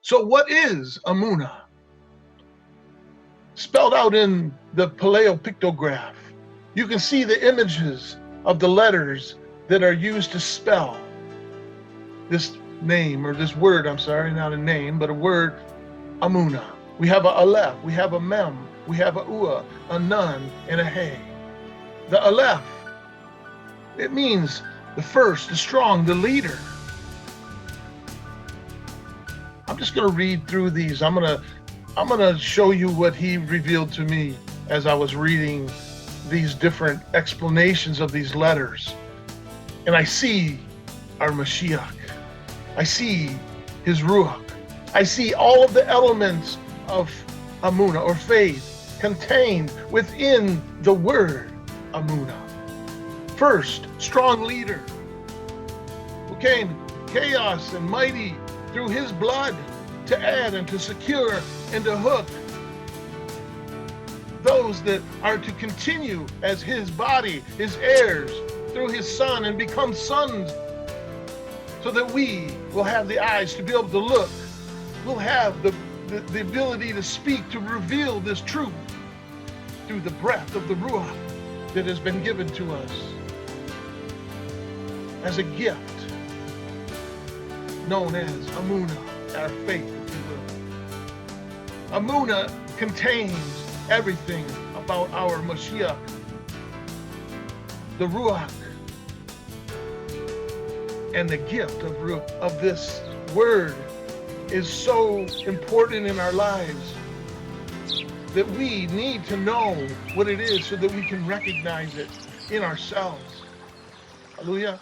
So what is Amunah? Spelled out in the Pictograph, you can see the images of the letters that are used to spell this name, or this word, I'm sorry, not a name, but a word, Amunah. We have a Aleph, we have a Mem, we have a Ua, a Nun, and a Hey. The Aleph, it means the first, the strong, the leader. I'm just going to read through these. I'm going to show you what he revealed to me as I was reading these different explanations of these letters. And I see our Mashiach. I see his Ruach. I see all of the elements of Amunah, or faith, contained within the word Amunah. First, strong leader, who came chaos and mighty through his blood to add and to secure and to hook those that are to continue as his body, his heirs, through his son, and become sons, so that we will have the eyes to be able to look. We'll have the ability to speak, to reveal this truth through the breath of the Ruach that has been given to us as a gift, known as Amunah, our faith, if you will. Amunah contains everything about our Mashiach, the Ruach, and the gift of this word is so important in our lives that we need to know what it is so that we can recognize it in ourselves. Hallelujah.